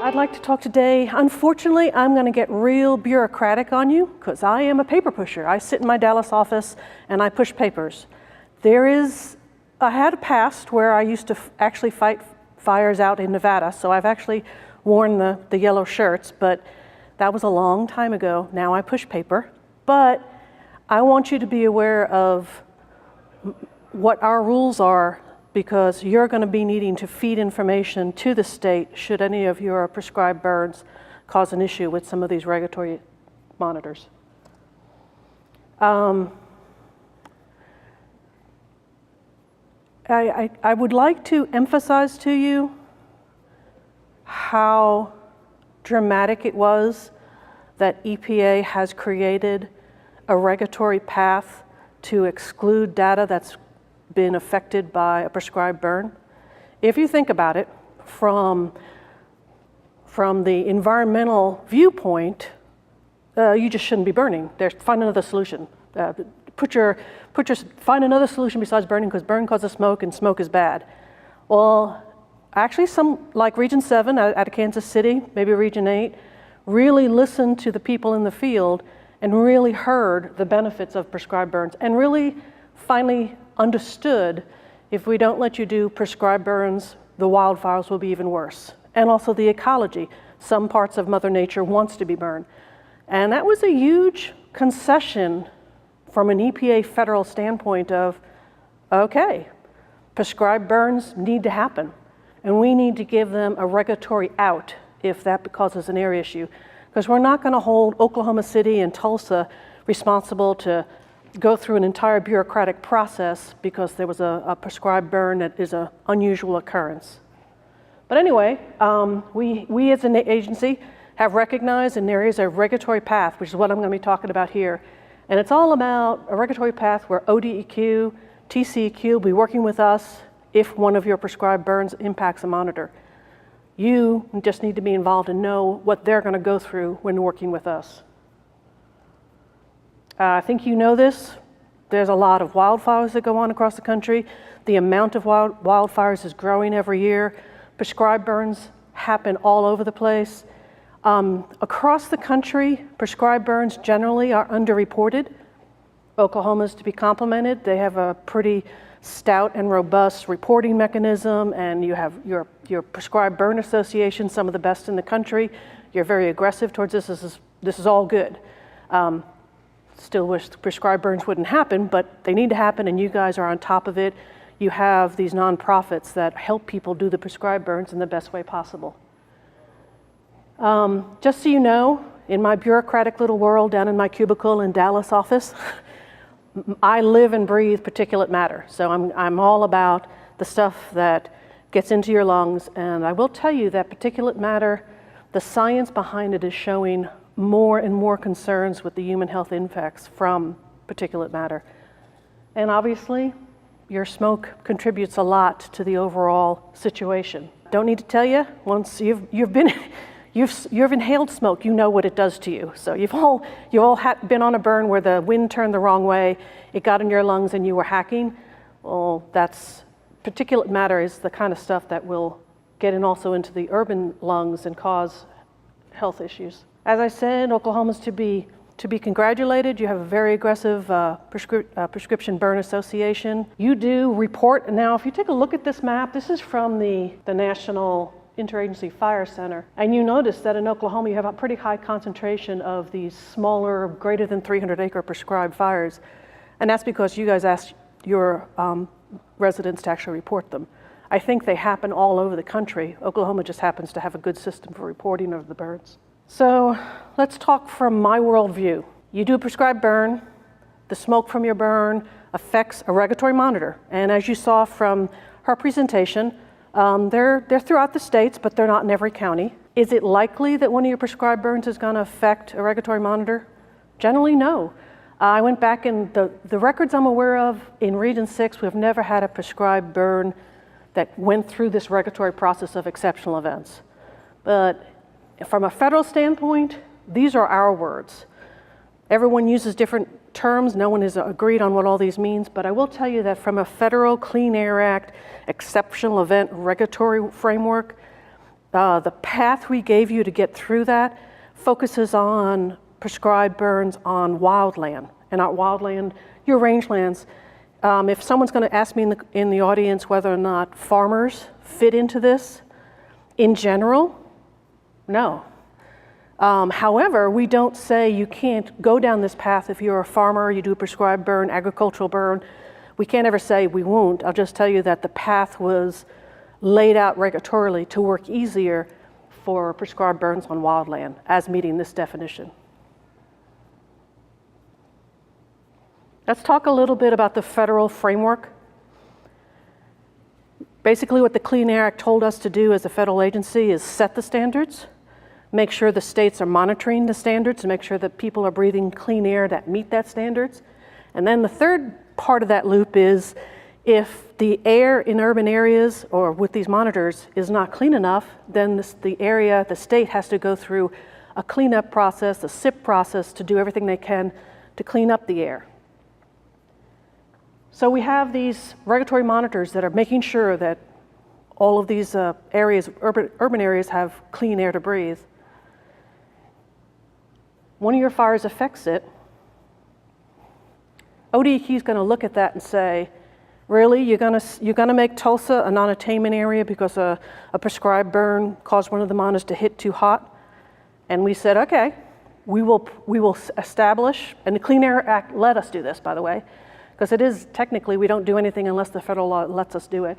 I'd like to talk today. Unfortunately, I'm going to get real bureaucratic on you because I am a paper pusher. I sit in my Dallas office and I push papers. I had a past where I used to actually fight fires out in Nevada, so I've actually worn the yellow shirts, but that was a long time ago. Now I push paper, but I want you to be aware of what our rules are, because you're going to be needing to feed information to the state should any of your prescribed burns cause an issue with some of these regulatory monitors. I would like to emphasize to you how dramatic it was that EPA has created a regulatory path to exclude data that's been affected by a prescribed burn. If you think about it from the environmental viewpoint, you just shouldn't be burning. Find another solution. Find another solution besides burning, because burn causes smoke and smoke is bad. Well, actually some, like Region 7 out of Kansas City, maybe Region 8, really listened to the people in the field and really heard the benefits of prescribed burns and really finally understood if we don't let you do prescribed burns, the wildfires will be even worse. And also the ecology. Some parts of Mother Nature wants to be burned. And that was a huge concession from an EPA federal standpoint of, okay, prescribed burns need to happen. And we need to give them a regulatory out if that causes an air issue. Because we're not going to hold Oklahoma City and Tulsa responsible to go through an entire bureaucratic process because there was a prescribed burn that is an unusual occurrence. But anyway, we as an agency have recognized, and there is a regulatory path, which is what I'm going to be talking about here. And it's all about a regulatory path where ODEQ, TCEQ will be working with us if one of your prescribed burns impacts a monitor. You just need to be involved and know what they're going to go through when working with us. I think you know this. There's a lot of wildfires that go on across the country. The amount of wildfires is growing every year. Prescribed burns happen all over the place. Across the country, prescribed burns generally are underreported. Oklahoma's to be complimented. They have a pretty stout and robust reporting mechanism, and you have your prescribed burn association, some of the best in the country. You're very aggressive towards this. This is all good. Still wish the prescribed burns wouldn't happen, but they need to happen, and you guys are on top of it. You have these nonprofits that help people do the prescribed burns in the best way possible. Just so you know, in my bureaucratic little world down in my cubicle in Dallas office, I live and breathe particulate matter. So I'm all about the stuff that gets into your lungs, and I will tell you that particulate matter, the science behind it is showing more and more concerns with the human health impacts from particulate matter. And obviously, your smoke contributes a lot to the overall situation. Don't need to tell you, once you've inhaled smoke, you know what it does to you. So you've all been on a burn where the wind turned the wrong way, it got in your lungs and you were hacking. Well, particulate matter is the kind of stuff that will get in also into the urban lungs and cause health issues. As I said, Oklahoma's to be congratulated. You have a very aggressive prescription burn association. You do report. Now, if you take a look at this map, this is from the National Interagency Fire Center. And you notice that in Oklahoma, you have a pretty high concentration of these smaller, greater than 300-acre prescribed fires. And that's because you guys asked your residents to actually report them. I think they happen all over the country. Oklahoma just happens to have a good system for reporting of the burns. So let's talk from my worldview. You do a prescribed burn, the smoke from your burn affects a regulatory monitor. And as you saw from her presentation, they're throughout the states, but they're not in every county. Is it likely that one of your prescribed burns is going to affect a regulatory monitor? Generally, no. I went back and the records I'm aware of in Region 6, we've never had a prescribed burn that went through this regulatory process of exceptional events. But from a federal standpoint, these are our words. Everyone uses different terms. No one has agreed on what all these means, but I will tell you that from a federal Clean Air Act exceptional event regulatory framework, The path we gave you to get through that focuses on prescribed burns on wildland. And not wildland, your rangelands. If someone's going to ask me in the audience whether or not farmers fit into this, in general, no. However, we don't say you can't go down this path if you're a farmer, you do a prescribed burn, agricultural burn. We can't ever say we won't. I'll just tell you that the path was laid out regulatorily to work easier for prescribed burns on wildland as meeting this definition. Let's talk a little bit about the federal framework. Basically, what the Clean Air Act told us to do as a federal agency is set the standards, make sure the states are monitoring the standards to make sure that people are breathing clean air that meet that standards. And then the third part of that loop is if the air in urban areas or with these monitors is not clean enough, then the state has to go through a cleanup process, a SIP process to do everything they can to clean up the air. So we have these regulatory monitors that are making sure that all of these areas, urban areas, have clean air to breathe. One of your fires affects it. ODEQ is going to look at that and say, really, you're going to make Tulsa a non-attainment area because a prescribed burn caused one of the monitors to hit too hot? And we said, okay, we will establish, and the Clean Air Act let us do this, by the way, because it is technically we don't do anything unless the federal law lets us do it.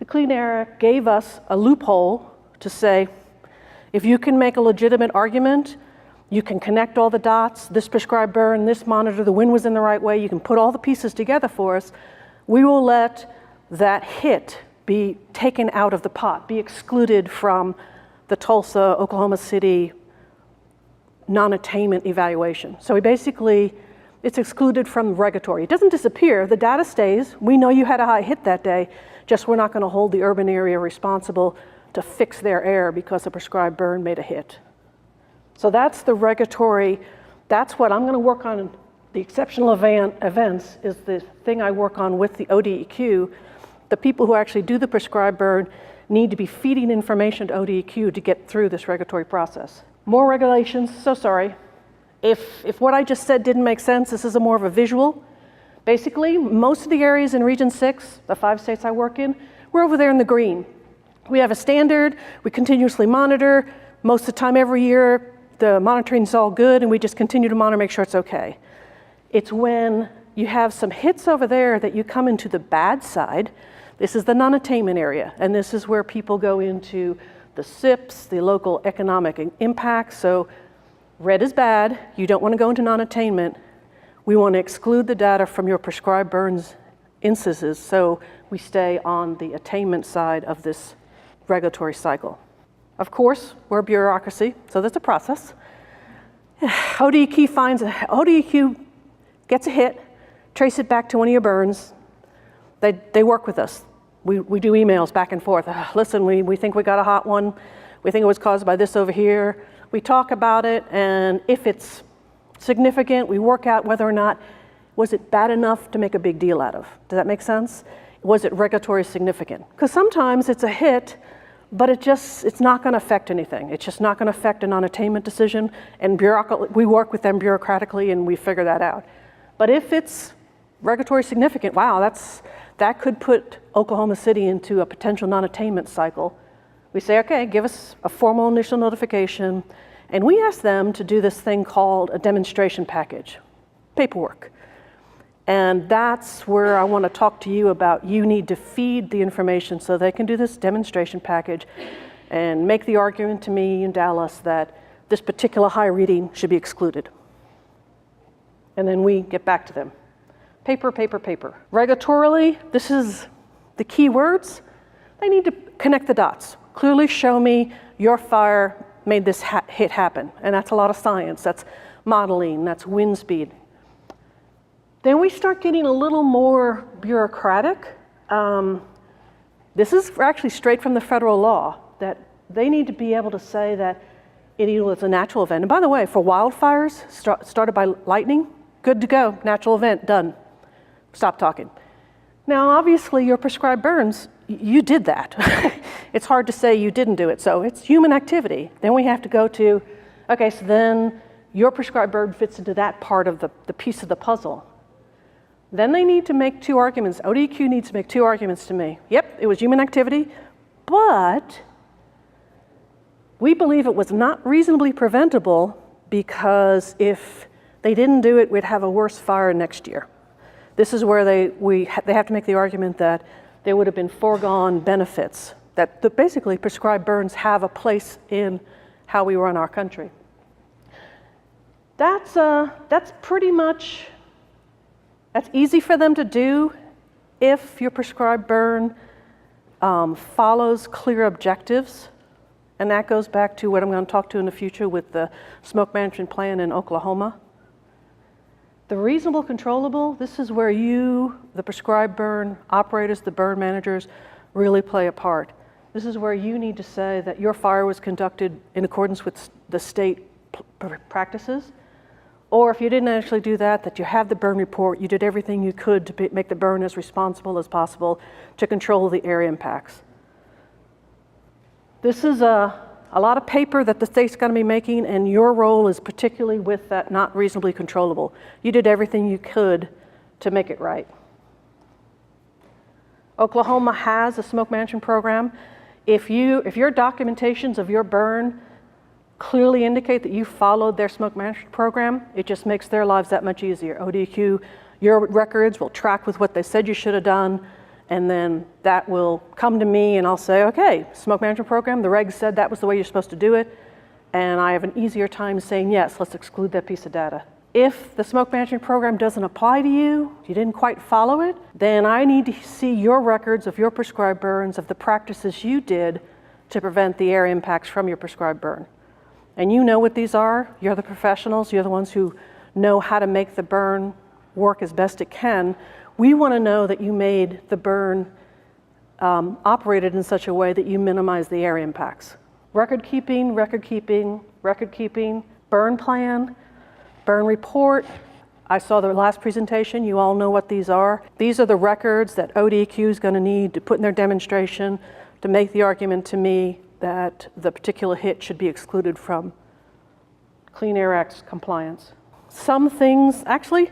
The Clean Air Act gave us a loophole to say, if you can make a legitimate argument, you can connect all the dots, this prescribed burn, this monitor, the wind was in the right way, you can put all the pieces together for us, we will let that hit be taken out of the pot, be excluded from the Tulsa, Oklahoma City non-attainment evaluation. So it's excluded from regulatory. It doesn't disappear, the data stays. We know you had a high hit that day, just we're not going to hold the urban area responsible to fix their air because a prescribed burn made a hit. So that's the regulatory, that's what I'm going to work on. The exceptional events is the thing I work on with the ODEQ. The people who actually do the prescribed burn need to be feeding information to ODEQ to get through this regulatory process. More regulations, so sorry. If what I just said didn't make sense, this is more of a visual. Basically, most of the areas in Region 6, the 5 states I work in, we're over there in the green. We have a standard, we continuously monitor. Most of the time every year, the monitoring's all good and we just continue to monitor, make sure it's okay. It's when you have some hits over there that you come into the bad side. This is the non-attainment area, and this is where people go into the SIPs, the local economic impact. So red is bad, you don't want to go into non-attainment. We want to exclude the data from your prescribed burns instances, so we stay on the attainment side of this regulatory cycle. Of course, we're a bureaucracy, so there's a process. ODEQ gets a hit, trace it back to one of your burns. They work with us. We do emails back and forth. Listen, we think we got a hot one. We think it was caused by this over here. We talk about it, and if it's significant, we work out whether or not, was it bad enough to make a big deal out of? Does that make sense? Was it regulatory significant? Because sometimes it's a hit, but it's not going to affect anything. It's just not going to affect a non-attainment decision, and we work with them bureaucratically, and we figure that out. But if it's regulatory significant, wow, that could put Oklahoma City into a potential non-attainment cycle. We say, okay, give us a formal initial notification, and we ask them to do this thing called a demonstration package, paperwork. And that's where I want to talk to you about, you need to feed the information so they can do this demonstration package and make the argument to me in Dallas that this particular high reading should be excluded. And then we get back to them. Paper, paper, paper. Regulatorily, this is the key words. They need to connect the dots. Clearly show me your fire made this hit happen. And that's a lot of science. That's modeling, that's wind speed. Then we start getting a little more bureaucratic. This is actually straight from the federal law, that they need to be able to say that it either is a natural event. And by the way, for wildfires started by lightning, good to go, natural event, done. Stop talking. Now, obviously, your prescribed burns, you did that. it's hard to say you didn't do it. So it's human activity. Then we have to go to, okay, so then your prescribed burn fits into that part of the piece of the puzzle. Then they need to make two arguments. ODEQ needs to make two arguments to me. Yep, it was human activity, but we believe it was not reasonably preventable because if they didn't do it, we'd have a worse fire next year. This is where they have to make the argument that there would have been foregone benefits, that basically prescribed burns have a place in how we run our country. That's pretty much, that's easy for them to do if your prescribed burn follows clear objectives. And that goes back to what I'm going to talk to in the future with the smoke management plan in Oklahoma. The reasonable controllable, this is where you, the prescribed burn operators, the burn managers, really play a part. This is where you need to say that your fire was conducted in accordance with the state practices. Or if you didn't actually do that, that you have the burn report, you did everything you could to make the burn as responsible as possible to control the air impacts. This is a lot of paper that the state's going to be making, and your role is particularly with that not reasonably controllable. You did everything you could to make it right. Oklahoma has a smoke management program. If your documentations of your burn clearly indicate that you followed their smoke management program, it just makes their lives that much easier. ODEQ, your records will track with what they said you should have done, and then that will come to me and I'll say, okay, smoke management program, the regs said that was the way you're supposed to do it, and I have an easier time saying, yes, let's exclude that piece of data. If the smoke management program doesn't apply to you, you didn't quite follow it, then I need to see your records of your prescribed burns, of the practices you did to prevent the air impacts from your prescribed burn. And you know what these are. You're the professionals. You're the ones who know how to make the burn work as best it can. We want to know that you made the burn operated in such a way that you minimize the air impacts. Record keeping, burn plan, burn report. I saw the last presentation. You all know what these are. These are the records that ODEQ is going to need to put in their demonstration to make the argument to me that the particular hit should be excluded from Clean Air Act compliance. Some things, actually,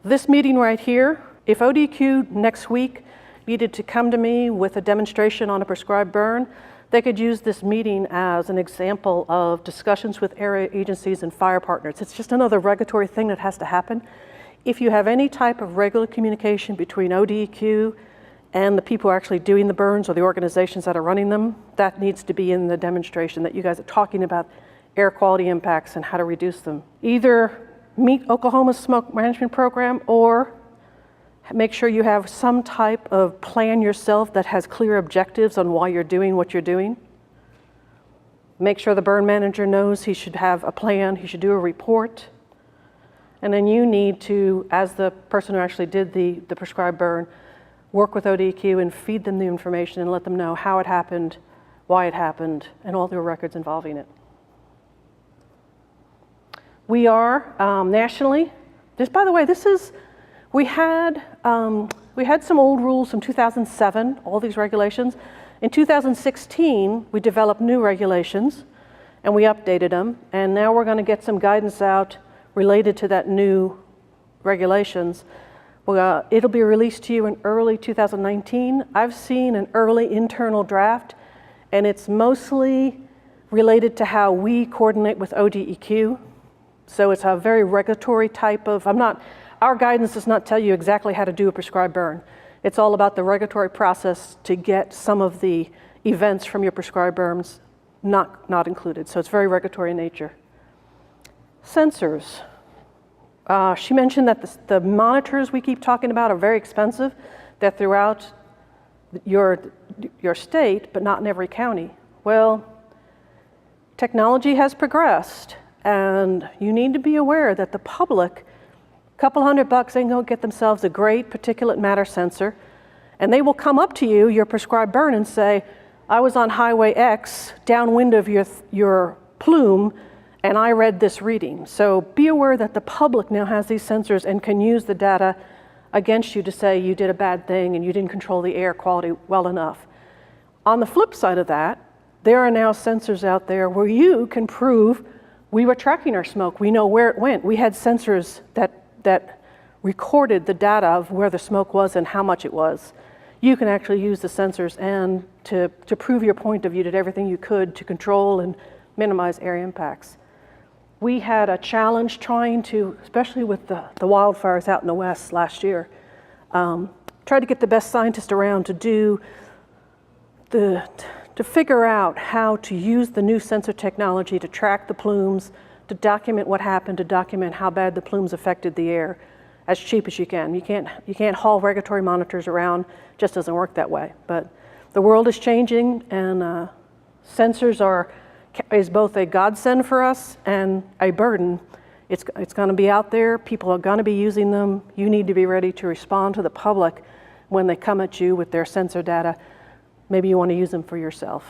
this meeting right here, if ODEQ next week needed to come to me with a demonstration on a prescribed burn, they could use this meeting as an example of discussions with area agencies and fire partners. It's just another regulatory thing that has to happen. If you have any type of regular communication between ODEQ and the people who are actually doing the burns or the organizations that are running them, that needs to be in the demonstration that you guys are talking about air quality impacts and how to reduce them. Either meet Oklahoma's smoke management program or make sure you have some type of plan yourself that has clear objectives on why you're doing what you're doing. Make sure the burn manager knows he should have a plan, he should do a report. And then you need to, as the person who actually did the prescribed burn, work with ODEQ and feed them the information and let them know how it happened, why it happened, and all the records involving it. We are nationally, by the way, we had some old rules from 2007, all these regulations. In 2016, we developed new regulations and we updated them. And now we're going to get some guidance out related to that new regulations. It'll be released to you in early 2019. I've seen an early internal draft, and it's mostly related to how we coordinate with ODEQ. So it's a very regulatory type of, our guidance does not tell you exactly how to do a prescribed burn. It's all about the regulatory process to get some of the events from your prescribed burns not included. So it's very regulatory in nature. Sensors. She mentioned that the monitors we keep talking about are very expensive. They're throughout your state, but not in every county. Well, technology has progressed, and you need to be aware that the public, a couple $100, they can go get themselves a great particulate matter sensor, and they will come up to you, your prescribed burn, and say, I was on Highway X, downwind of your plume, and I read this reading. So be aware that the public now has these sensors and can use the data against you to say you did a bad thing and you didn't control the air quality well enough. On the flip side of that, there are now sensors out there where you can prove we were tracking our smoke. We know where it went. We had sensors that recorded the data of where the smoke was and how much it was. You can actually use the sensors and to prove your point of view, did everything you could to control and minimize air impacts. We had a challenge trying to, especially with the wildfires out in the West last year, try to get the best scientists around to figure out how to use the new sensor technology to track the plumes, to document what happened, to document how bad the plumes affected the air as cheap as you can. You can't haul regulatory monitors around, it just doesn't work that way. But the world is changing, and sensors is both a godsend for us and a burden. It's going to be out there, people are going to be using them. You need to be ready to respond to the public when they come at you with their sensor data. Maybe you want to use them for yourself.